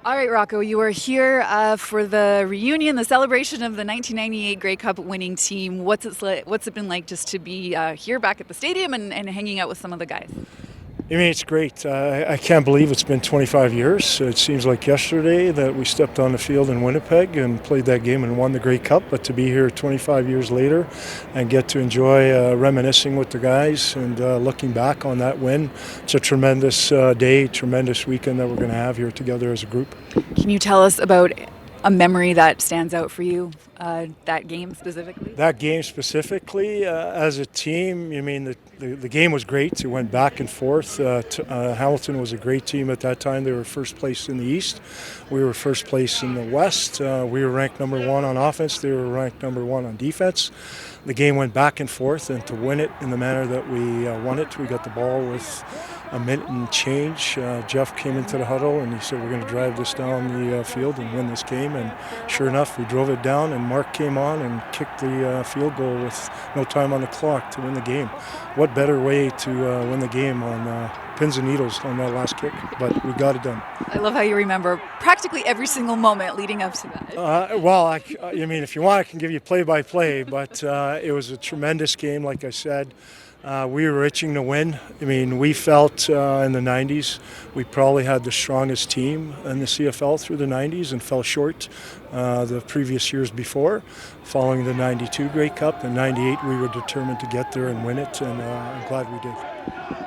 All right, Rocco, you are here for the reunion, the celebration of the 1998 Grey Cup winning team. What's it been like just to be here back at the stadium and hanging out with some of the guys? I mean, it's great. I can't believe it's been 25 years. It seems like yesterday that we stepped on the field in Winnipeg and played that game and won the Grey Cup. But to be here 25 years later and get to enjoy reminiscing with the guys and looking back on that win, it's a tremendous day, tremendous weekend that we're going to have here together as a group. Can you tell us about a memory that stands out for you, that game specifically? That game specifically, as a team, I mean, the game was great. It went back and forth. Hamilton was a great team at that time. They were first place in the East. We were first place in the West. We were ranked number one on offense. They were ranked number one on defense. The game went back and forth, and to win it in the manner that we won it, we got the ball with a minute and change. Jeff came into the huddle and he said, "We're going to drive this down the field and win this game." And sure enough, we drove it down, and Mark came on and kicked the field goal with no time on the clock to win the game. What better way to win the game on pins and needles on that last kick? But we got it done. I love how you remember practically every single moment leading up to that. Well, I mean, if you want, I can give you play-by-play, but it was a tremendous game, like I said. We were itching to win. I mean, we felt in the 90s we probably had the strongest team in the CFL through the 90s and fell short the previous years before. Following the 92 Grey Cup and 98, we were determined to get there and win it, and I'm glad we did.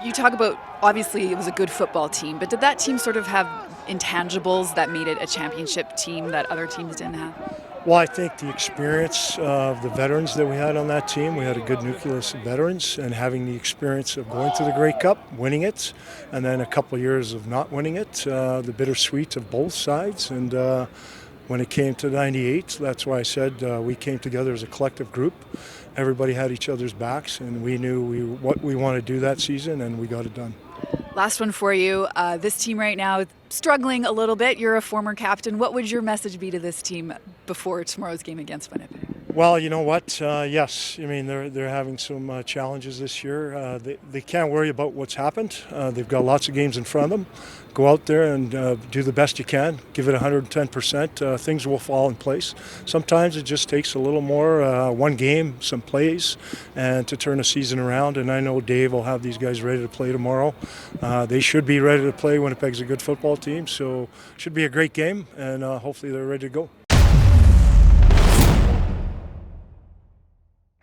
You talk about, obviously, it was a good football team, but did that team sort of have intangibles that made it a championship team that other teams didn't have? Well, I think the experience of the veterans that we had on that team, we had a good nucleus of veterans, and having the experience of going to the Grey Cup, winning it, and then a couple of years of not winning it, the bittersweet of both sides. And when it came to 98, that's why I said we came together as a collective group. Everybody had each other's backs, and we knew what we wanted to do that season, and we got it done. Last one for you. This team right now is struggling a little bit. You're a former captain. What would your message be to this team before tomorrow's game against Winnipeg? Well, you know what? Yes, I mean they're having some challenges this year. They can't worry about what's happened. They've got lots of games in front of them. Go out there and do the best you can. Give it 110%. Things will fall in place. Sometimes it just takes a little more, one game, some plays, and to turn a season around. And I know Dave will have these guys ready to play tomorrow. They should be ready to play. Winnipeg's a good football team, so it should be a great game, and hopefully they're ready to go.